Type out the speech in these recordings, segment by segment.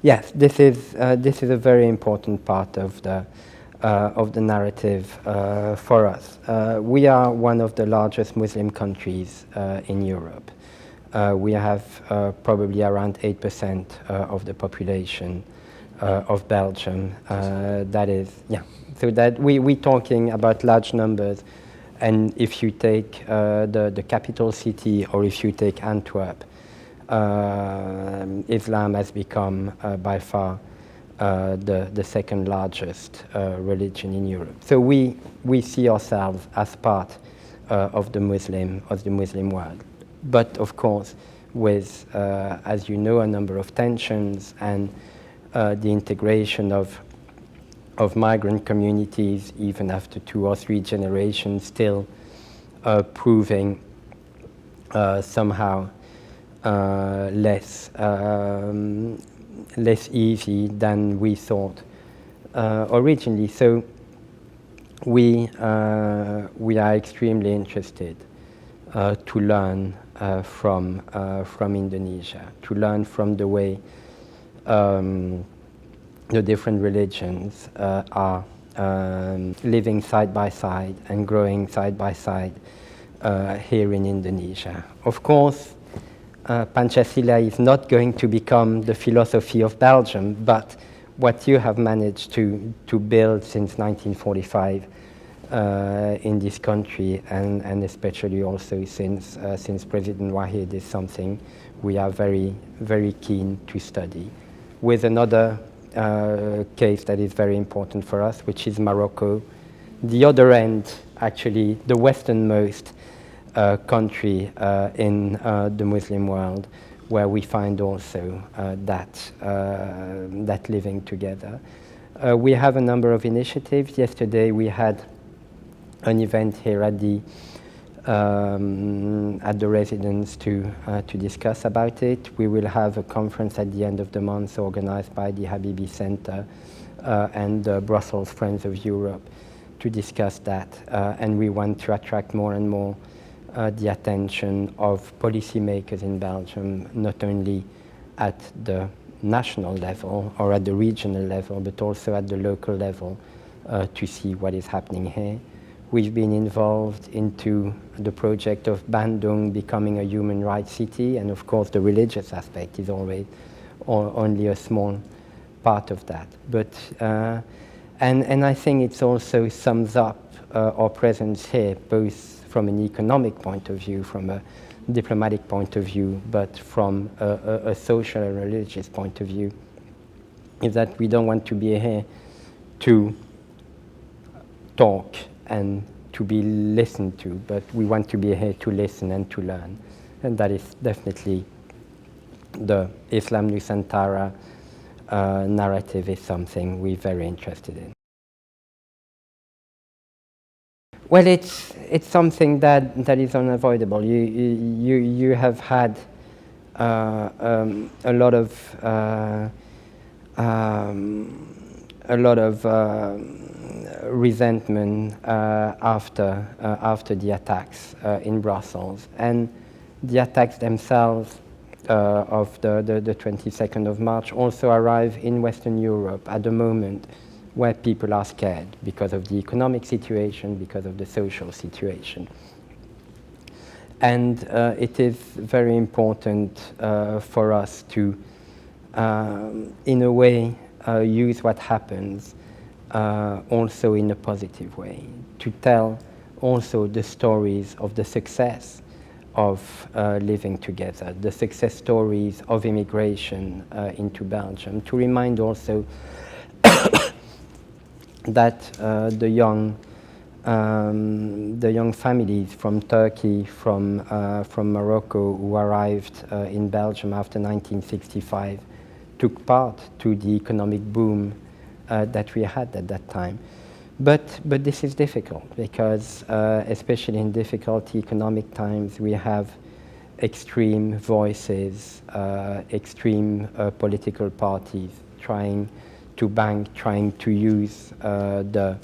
Yes, this is a very important part of the narrative for us. We are one of the largest Muslim countries in Europe. We have probably around 8% of the population of Belgium. That is, yeah. So that we're talking about large numbers, and if you take the capital city, or if you take Antwerp, Islam has become by far the second largest religion in Europe. So we see ourselves as part of the Muslim world, but of course with, as you know, a number of tensions and the integration of migrant communities, even after 2 or 3 generations, still proving somehow less easy than we thought originally. So we are extremely interested to learn from Indonesia, to learn from the way the different religions are living side by side and growing side by side here in Indonesia. Of course, Pancasila is not going to become the philosophy of Belgium, but what you have managed to build since 1945 in this country, and especially also since President Wahid, is something we are very, very keen to study. With another case that is very important for us, which is Morocco, the other end, actually the westernmost country in the Muslim world, where we find also that living together. We have a number of initiatives. Yesterday we had an event here at the residence to discuss about it. We will have a conference at the end of the month organized by the Habibi Center and Brussels Friends of Europe to discuss that. And we want to attract more and more the attention of policymakers in Belgium, not only at the national level or at the regional level, but also at the local level to see what is happening here. We've been involved into the project of Bandung becoming a human rights city, and of course the religious aspect is always only a small part of that. But and I think it also sums up our presence here, both from an economic point of view, from a diplomatic point of view, but from a social and religious point of view, is that we don't want to be here to talk and to be listened to, but we want to be here to listen and to learn. And that is definitely the Islam Nusantara narrative is something we're very interested in. Well, it's something that is unavoidable. You have had a lot of resentment after the attacks in Brussels, and the attacks themselves of the 22nd of March also arrive in Western Europe at the moment where people are scared because of the economic situation, because of the social situation. And it is very important for us to, in a way, use what happens also in a positive way, to tell also the stories of the success of living together, the success stories of immigration into Belgium, to remind also that the young families from Turkey, from Morocco, who arrived in Belgium after 1965, took part to the economic boom that we had at that time. But this is difficult because, especially in difficult economic times, we have extreme voices, extreme political parties trying to use the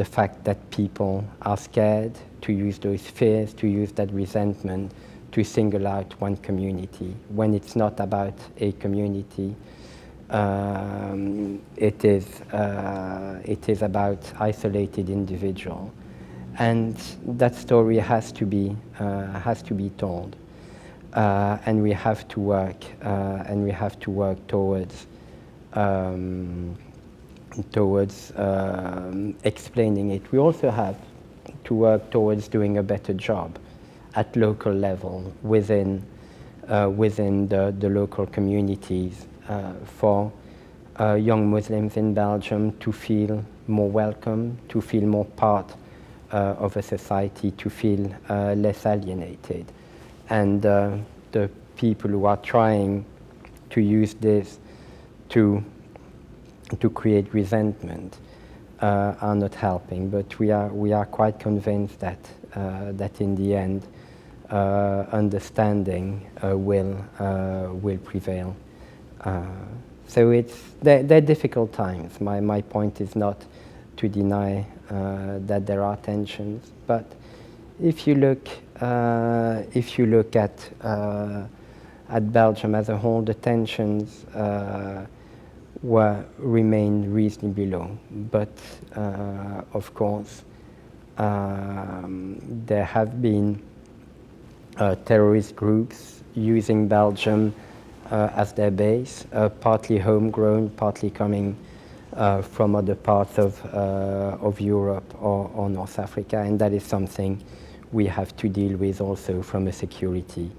fact that people are scared, to use those fears, to use that resentment single out one community. When it's not about a community, it is about isolated individual, and that story has to be told, and we have to work towards explaining it. We also have to work towards doing a better job at local level within the local communities for young Muslims in Belgium to feel more welcome, to feel more part of a society, to feel less alienated. And the people who are trying to use this to create resentment are not helping. But we are quite convinced that in the end, understanding will prevail. So they're difficult times. My point is not to deny that there are tensions, but if you look at Belgium as a whole, the tensions remain reasonably low. But of course, there have been terrorist groups using Belgium as their base, partly homegrown, partly coming from other parts of Europe or North Africa, and that is something we have to deal with also from a security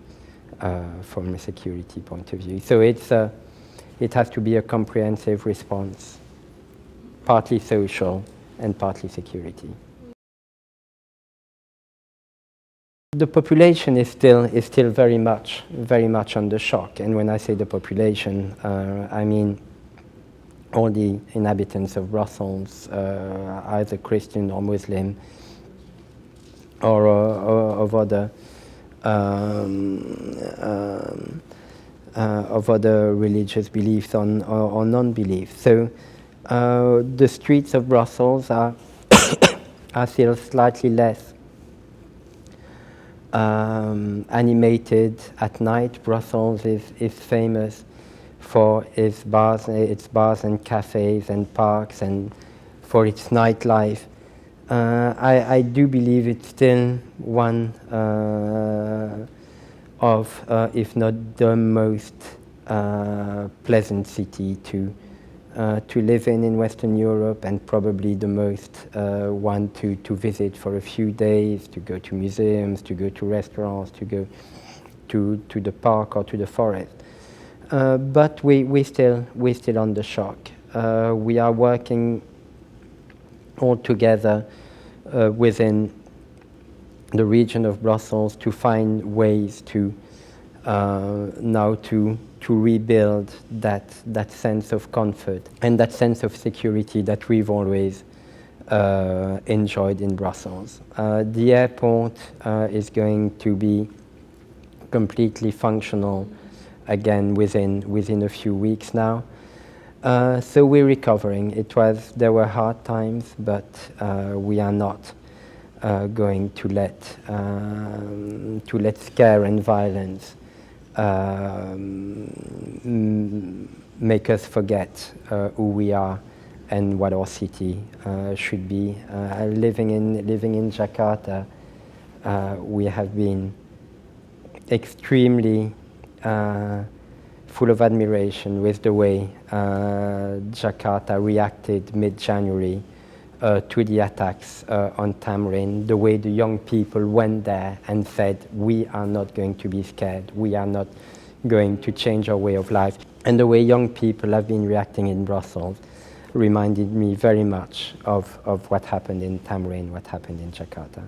point of view. So it has to be a comprehensive response, partly social and partly security. The population is still very much under shock, and when I say the population, I mean all the inhabitants of Brussels, either Christian or Muslim, or of other religious beliefs or non-beliefs. So the streets of Brussels are still slightly less animated at night. Brussels is famous for its bars and cafes and parks, and for its nightlife. I do believe it's still one of, if not the most pleasant city to live in Western Europe, and probably the most one to visit for a few days, to go to museums, to go to restaurants, to go to the park or to the forest. But we're still under shock. We are working all together within the region of Brussels to find ways to now to rebuild that sense of comfort and that sense of security that we've always enjoyed in Brussels. The airport is going to be completely functional again within a few weeks now. So we're recovering. There were hard times, but we are not going to let scare and violence make us forget who we are and what our city should be. Living in Jakarta, we have been extremely full of admiration with the way Jakarta reacted mid-January to the attacks on Tamrin, the way the young people went there and said, we are not going to be scared, we are not going to change our way of life. And the way young people have been reacting in Brussels reminded me very much of what happened in Tamrin, what happened in Jakarta.